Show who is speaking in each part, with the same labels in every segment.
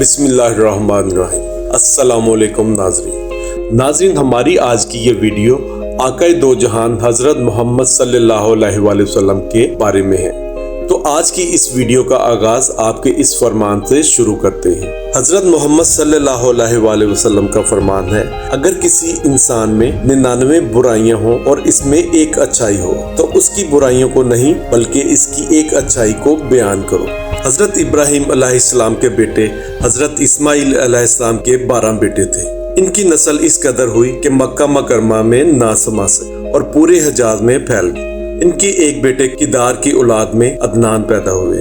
Speaker 1: बिस्मिल्लाहिर्रहमानिर्रहीम। अस्सलामुअलैकुम नाज़रीन, हमारी आज की ये वीडियो आक़ाए दो जहान हज़रत मोहम्मद सल्लल्लाहु अलैहि वसल्लम के बारे में है। तो आज की इस वीडियो का आगाज आपके इस फरमान से शुरू करते हैं। हज़रत मोहम्मद सल्लल्लाहु अलैहि वसल्लम का फरमान है, अगर किसी इंसान में 99 बुराइयां हों और इसमें एक अच्छाई हो तो उसकी बुराइयों को नहीं बल्कि इसकी एक अच्छाई को बयान करो। हज़रत इब्राहीम अलैहिस्सलाम के बेटे हज़रत इस्माइल अलैहिस्सलाम के 12 बेटे थे। इनकी नस्ल इस कदर हुई कि मक्का मुकर्रमा में ना समा सके और पूरे हिजाज में फैल गई। इनकी एक बेटे किदार की औलाद में अदनान पैदा हुए।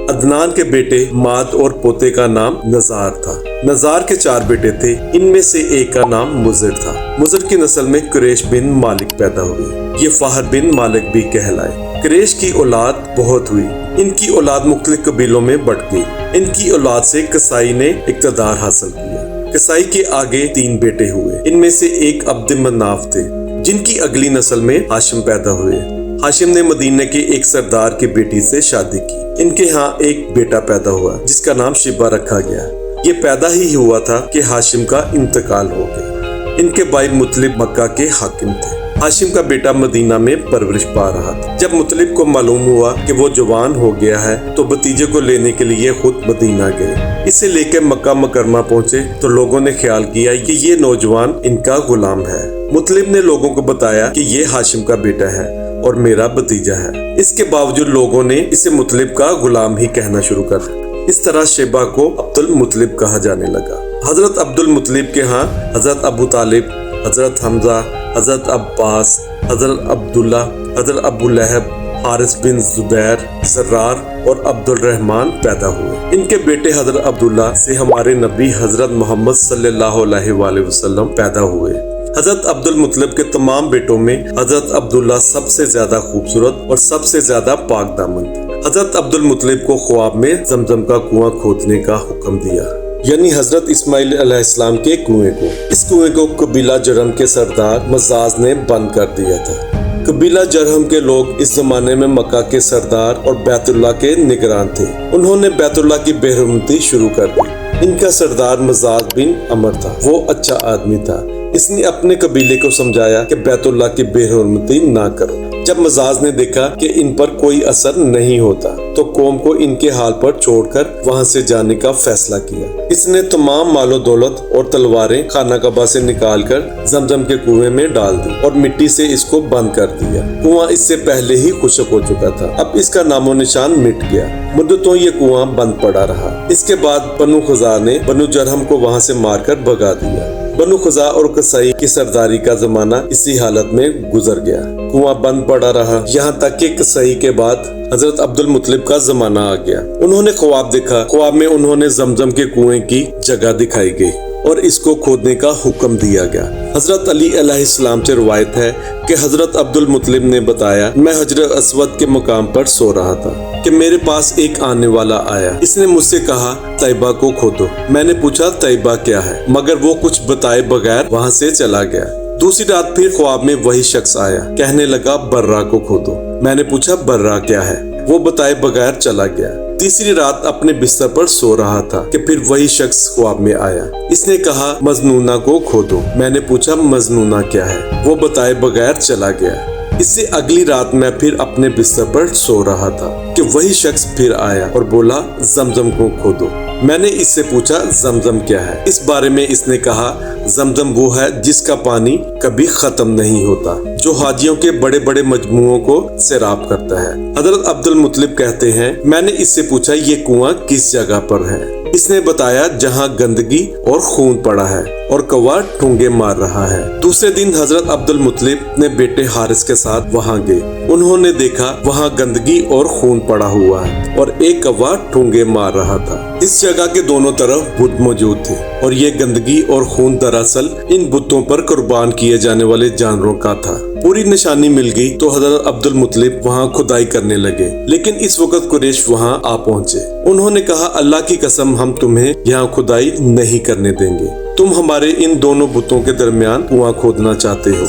Speaker 1: अदनान के बेटे माद और पोते का नाम नजार था। नजार के 4 बेटे थे, इनमें से एक का नाम मुजर था। मुजर की नस्ल में कुरैश बिन मालिक पैदा हुए। ये फाहर बिन मालिक भी कहलाए। कुरैश की औलाद बहुत हुई। इनकी औलाद मुख्तलिफ कबीलों में बट गई। इनकी औलाद से कसाई ने इक़्तिदार हासिल किया। कसाई के आगे 3 बेटे हुए, इनमें से एक अब्द मनाफ थे, जिनकी अगली नस्ल में हाशिम पैदा हुए। हाशिम ने मदीने के एक सरदार की बेटी से शादी की। इनके यहाँ एक बेटा पैदा हुआ जिसका नाम शिबा रखा गया। ये पैदा ही हुआ था कि हाशिम का इंतकाल हो गया। इनके भाई मुतलिब मक्का के हाकिम थे। हाशिम का बेटा मदीना में परवरिश पा रहा था। जब मुतलिब को मालूम हुआ कि वो जवान हो गया है तो भतीजे को लेने के लिए खुद मदीना गए। इसे लेकर मक्का मुकर्रमा पहुंचे तो लोगों ने ख्याल किया कि ये नौजवान इनका गुलाम है। मुतलिब ने लोगों को बताया कि ये हाशिम का बेटा है और मेरा भतीजा है। इसके बावजूद लोगों ने इसे मुतलिब का गुलाम ही कहना शुरू कर दिया। इस तरह शेबा को अब्दुल मुतलिब कहा जाने लगा। हजरत अब्दुल मुतलिब के यहाँ हजरत अबू तालिब, हजरत हमजा, हजरत अब्बास, हजरत अब्दुल्ला, हजरत अबू लहब, हारिस बिन जुबैर, जर्रार और अब्दुल रहमान पैदा हुए। इनके बेटे हजरत अब्दुल्ला से हमारे नबी हजरत मोहम्मद सल्लल्लाहु अलैहि वसल्लम पैदा हुए। हजरत अब्दुल मुतलिब के तमाम बेटों में हजरत अब्दुल्ला सबसे ज्यादा खूबसूरत और सबसे ज्यादा पाक दामन थे। हजरत अब्दुल मुतलिब को ख्वाब में जमजम का कुआं खोदने का हुक्म दिया, यानी हजरत इस्माइल अलैहिस्सलाम के कुएं को। इस कुएं को कबीला जरहम के सरदार मजाज ने बंद कर दिया था। कबीला जरहम के लोग इस जमाने में मक्का के सरदार और बैतुल्लाह के निगरान थे। उन्होंने बैतुल्लाह की बेरहमती शुरू कर दी। इनका सरदार मजाज बिन अमर था। वो अच्छा आदमी था। इसने अपने कबीले को समझाया कि बैतुल्लाह की बेहरमती ना करो। जब मजाज ने देखा कि इन पर कोई असर नहीं होता तो कौम को इनके हाल पर छोड़कर वहां से जाने का फैसला किया। इसने तमाम मालो दौलत और तलवारें खाना कबा से निकालकर जमजम के कुएं में डाल दी और मिट्टी से इसको बंद कर दिया। कुआं इससे पहले ही खुशक हो चुका था। अब इसका नामो निशान मिट गया। मुद्दतों ये कुआं बंद पड़ा रहा। इसके बाद बनु खुजा ने बनु जरहम को वहां से मारकर भगा दिया। बनु खुजा और कसाई की सरदारी का जमाना इसी हालत में गुजर गया। कुआं बंद पड़ा रहा यहाँ तक कि कसाई के बाद हजरत अब्दुल मुतलिब का जमाना आ गया। उन्होंने ख्वाब देखा। ख्वाब में उन्होंने जमजम के कुएं की जगह दिखाई गई और इसको खोदने का हुक्म दिया गया। हजरत अली अलैहिस्सलाम से रिवायत है कि हजरत अब्दुल मुतलिब ने बताया, मैं हजरत अस्वद के मुकाम पर सो रहा था कि मेरे पास एक आने वाला आया। इसने मुझसे कहा, तैयबा को खोदो। मैंने पूछा तैयबा क्या है, मगर वो कुछ बताए बगैर वहाँ से चला गया। दूसरी रात फिर ख्वाब में वही शख्स आया, कहने लगा बर्रा को खोदो। मैंने पूछा बर्रा क्या है, वो बताए बगैर चला गया। तीसरी रात अपने बिस्तर पर सो रहा था कि फिर वही शख्स ख्वाब में आया। इसने कहा मजनूना को खोदो। मैंने पूछा मजनूना क्या है, वो बताए बगैर चला गया। इससे अगली रात मैं फिर अपने बिस्तर पर सो रहा था कि वही शख्स फिर आया और बोला जमजम को खोदो। मैंने इससे पूछा जमजम क्या है। इस बारे में इसने कहा जमजम वो है जिसका पानी कभी खत्म नहीं होता, जो हाजियों के बड़े बड़े मजमुओं को सैराब करता है। हजरत अब्दुल मुतलिब कहते हैं, मैंने इससे पूछा ये कुआं किस जगह पर है। इसने बताया जहाँ गंदगी और खून पड़ा है और कौवा ठूंगे मार रहा है। दूसरे दिन हजरत अब्दुल मुतलिब ने बेटे हारिस के साथ वहाँ गए। उन्होंने देखा वहाँ गंदगी और खून पड़ा हुआ है और एक कौवा ठूंगे मार रहा था। इस जगह के दोनों तरफ बुत मौजूद थे और ये गंदगी और खून दरअसल इन बुतों पर कुर्बान किए जाने वाले जानवरों का था। पूरी निशानी मिल गई तो हजरत अब्दुल मुतलिब वहाँ खुदाई करने लगे, लेकिन इस वक्त कुरैश वहाँ आ पहुँचे। उन्होंने कहा, अल्लाह की कसम हम तुम्हें यहाँ खुदाई नहीं करने देंगे। तुम हमारे इन दोनों बुतों के दरमियान कुआं खोदना चाहते हो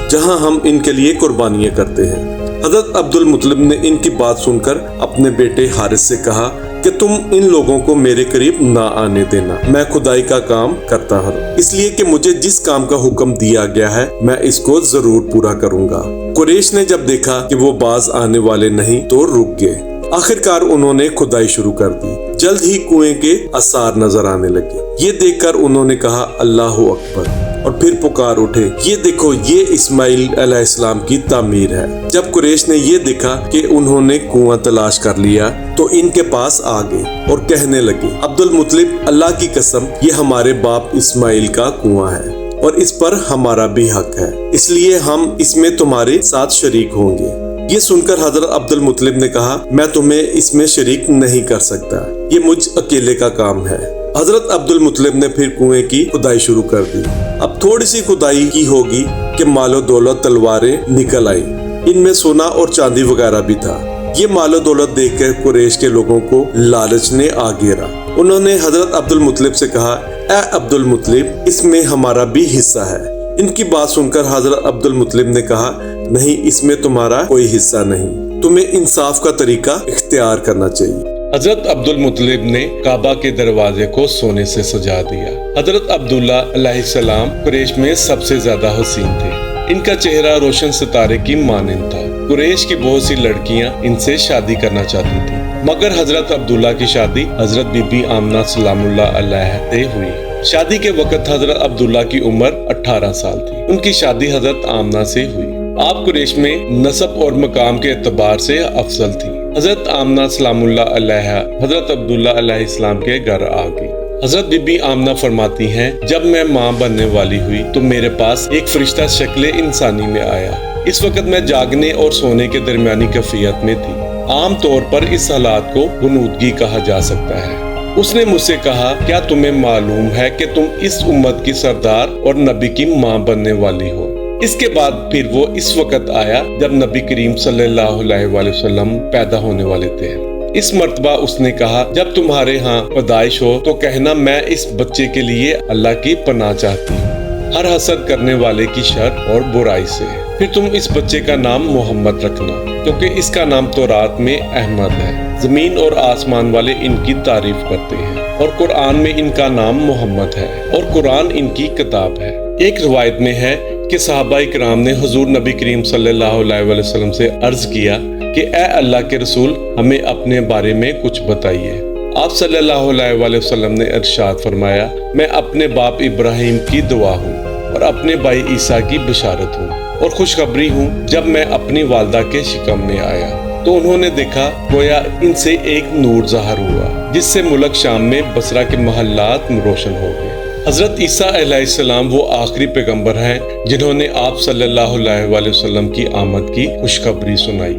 Speaker 1: जहाँ हम इनके लिए कुर्बानियाँ करते हैं। حضرت عبدل مطلب نے ان کی بات سن کر اپنے بیٹے حارث سے کہا کہ تم ان لوگوں کو میرے قریب نہ آنے دینا، میں خدائی کا کام کرتا ہوں، اس لیے کہ مجھے جس کام کا حکم دیا گیا ہے میں اس کو ضرور پورا کروں گا۔ قریش نے جب دیکھا کہ وہ باز آنے والے نہیں تو رک گئے۔ آخرکار انہوں نے کھدائی شروع کر دی۔ جلد ہی کنویں کے آثار نظر آنے لگے۔ یہ دیکھ کر انہوں نے کہا اللہ اکبر، اور پھر پکار اٹھے، یہ دیکھو یہ اسماعیل علیہ السلام کی تعمیر ہے۔ جب قریش نے یہ دیکھا کہ انہوں نے کنواں تلاش کر لیا تو ان کے پاس آ گئے اور کہنے لگے، عبدالمطلب اللہ کی قسم یہ ہمارے باپ اسماعیل کا کنواں ہے اور اس پر ہمارا بھی حق ہے، اس لیے ہم اس میں تمہارے ساتھ شریک ہوں گے۔ یہ سن کر حضرت عبدالمطلب نے کہا، میں تمہیں اس میں شریک نہیں کر سکتا، یہ مجھ اکیلے کا کام ہے۔ حضرت عبدالمطلب نے پھر کنویں کی کھدائی شروع کر دی۔ اب تھوڑی سی کھدائی کی ہوگی کہ مال و دولت تلواریں نکل آئیں، ان میں سونا اور چاندی وغیرہ بھی تھا۔ یہ مال و دولت دیکھ کر قریش کے لوگوں کو لالچ نے آ گھیرا۔ انہوں نے حضرت عبدالمطلب سے کہا، اے عبدالمطلب اس میں ہمارا بھی حصہ ہے۔ ان کی بات سن کر حضرت عبدالمطلب نے کہا، نہیں اس میں تمہارا کوئی حصہ نہیں، تمہیں انصاف کا طریقہ اختیار کرنا چاہیے۔
Speaker 2: حضرت عبدالمطلب نے کعبہ کے دروازے کو سونے سے سجا دیا۔ حضرت عبداللہ علیہ السلام قریش میں سب سے زیادہ حسین تھے۔ ان کا چہرہ روشن ستارے کی مانند تھا۔ قریش کی بہت سی لڑکیاں ان سے شادی کرنا چاہتی تھیں، مگر حضرت عبداللہ کی شادی حضرت بی بی آمنہ سلام اللہ علیہ سے ہوئی۔ شادی کے وقت حضرت عبداللہ کی عمر 18 سال تھی۔ ان کی شادی حضرت آمنہ سے ہوئی۔ آپ قریش میں نسب اور مقام کے اعتبار سے افضل تھی۔ حضرت آمنہ سلام اللہ علیہ حضرت عبداللہ علیہ السلام کے گھر آ گئی۔ حضرت بی بی آمنہ فرماتی ہیں، جب میں ماں بننے والی ہوئی تو میرے پاس ایک فرشتہ شکل انسانی میں آیا۔ اس وقت میں جاگنے اور سونے کے درمیانی کیفیت میں تھی۔ عام طور پر اس حالات کو غنودگی کہا جا سکتا ہے۔ اس نے مجھ سے کہا، کیا تمہیں معلوم ہے کہ تم اس امت کی سردار اور نبی کی ماں بننے والی ہو؟ اس کے بعد پھر وہ اس وقت آیا جب نبی کریم صلی اللہ علیہ وآلہ وسلم پیدا ہونے والے تھے۔ اس مرتبہ اس نے کہا، جب تمہارے ہاں پیدائش ہو تو کہنا میں اس بچے کے لیے اللہ کی پناہ چاہتی ہوں، ہر حسد کرنے والے کی شر اور برائی سے۔ پھر تم اس بچے کا نام محمد رکھنا، کیونکہ اس کا نام تورات میں احمد ہے۔ زمین اور آسمان والے ان کی تعریف کرتے ہیں، اور قرآن میں ان کا نام محمد ہے، اور قرآن ان کی کتاب ہے۔ ایک روایت میں ہے کہ صحابہ اکرام نے حضور نبی کریم صلی اللہ علیہ وآلہ وسلم سے عرض کیا کہ اے اللہ کے رسول ہمیں اپنے بارے میں کچھ بتائیے۔ آپ صلی اللہ علیہ وآلہ وسلم نے ارشاد فرمایا، میں اپنے باپ ابراہیم کی دعا ہوں اور اپنے بھائی عیسیٰ کی بشارت ہوں اور خوشخبری ہوں۔ جب میں اپنی والدہ کے شکم میں آیا تو انہوں نے دیکھا گویا ان سے ایک نور ظاہر ہوا، جس سے ملک شام میں بصرہ کے محلات روشن ہو گئے۔ حضرت عیسیٰ علیہ السلام وہ آخری پیغمبر ہیں جنہوں نے آپ صلی اللہ علیہ وآلہ وسلم کی آمد کی خوشخبری سنائی۔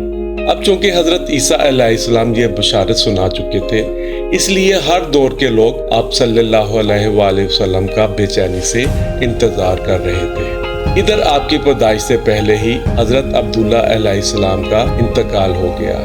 Speaker 2: اب چونکہ حضرت عیسیٰ علیہ السلام یہ بشارت سنا چکے تھے، اس لیے ہر دور کے لوگ آپ صلی اللہ علیہ وآلہ وسلم کا بے چینی سے انتظار کر رہے تھے۔ ادھر آپ کی پیدائش سے پہلے ہی حضرت عبداللہ علیہ السلام کا انتقال ہو گیا۔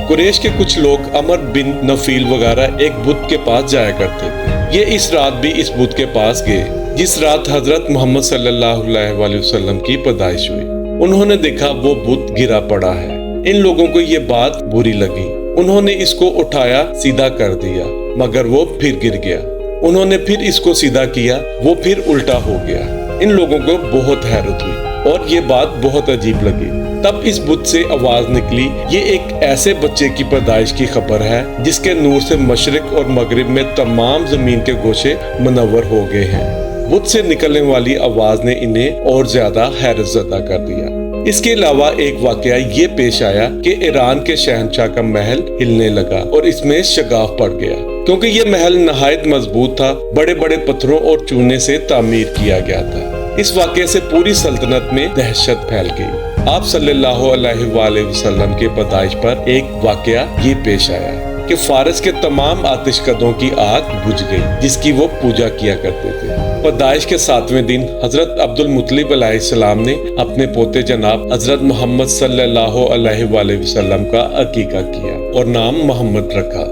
Speaker 2: قریش کے کچھ لوگ عمر بن نفیل وغیرہ ایک بت کے پاس جایا کرتے تھے۔ یہ اس رات بھی اس بت کے پاس گئے جس رات حضرت محمد صلی اللہ علیہ وآلہ وسلم کی پیدائش ہوئی۔ انہوں نے دیکھا وہ بت گرا پڑا ہے۔ ان لوگوں کو یہ بات بری لگی۔ انہوں نے اس کو اٹھایا سیدھا کر دیا، مگر وہ پھر گر گیا۔ انہوں نے پھر اس کو سیدھا کیا، وہ پھر الٹا ہو گیا۔ ان لوگوں کو بہت حیرت ہوئی اور یہ بات بہت عجیب لگی۔ تب اس بت سے آواز نکلی، یہ ایک ایسے بچے کی پیدائش کی خبر ہے جس کے نور سے مشرق اور مغرب میں تمام زمین کے گوشے منور ہو گئے ہیں۔ بت سے نکلنے والی آواز نے انہیں اور زیادہ حیرت زدہ کر دیا۔ اس کے علاوہ ایک واقعہ یہ پیش آیا کہ ایران کے شہنشاہ کا محل ہلنے لگا اور اس میں شگاف پڑ گیا، کیونکہ یہ محل نہایت مضبوط تھا، بڑے بڑے پتھروں اور چونے سے تعمیر کیا گیا تھا۔ اس واقعے سے پوری سلطنت میں دہشت پھیل گئی۔ آپ صلی اللہ علیہ وآلہ وسلم کے پیدائش پر ایک واقعہ یہ پیش آیا کہ فارس کے تمام آتش کدوں کی آگ بجھ گئی جس کی وہ پوجا کیا کرتے تھے۔ پیدائش کے 7ویں دن حضرت عبدالمطلب علیہ السلام نے اپنے پوتے جناب حضرت محمد صلی اللہ علیہ وآلہ وسلم کا عقیقہ کیا اور نام محمد رکھا۔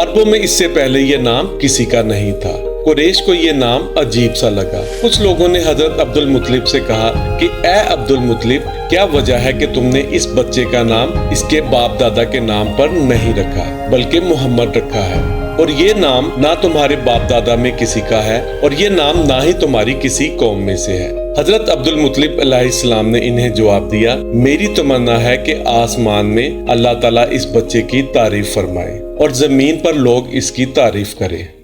Speaker 2: عربوں میں اس سے پہلے یہ نام کسی کا نہیں تھا۔ कुरैश को ये नाम अजीब सा लगा। कुछ लोगों ने हजरत अब्दुल मुत्तलिब से कहा कि ए अब्दुल मुत्तलिब, क्या वजह है कि तुमने इस बच्चे का नाम इसके बाप दादा के नाम पर नहीं रखा बल्कि मोहम्मद रखा है, और ये नाम ना तुम्हारे बाप दादा में किसी का है और ये नाम ना ही तुम्हारी किसी कौम में से है। हजरत अब्दुल मुत्तलिब अलैहिस्सलाम ने इन्हें जवाब दिया, मेरी तमन्ना है कि आसमान में अल्लाह ताला इस बच्चे की तारीफ फरमाए और जमीन पर लोग इसकी तारीफ करें।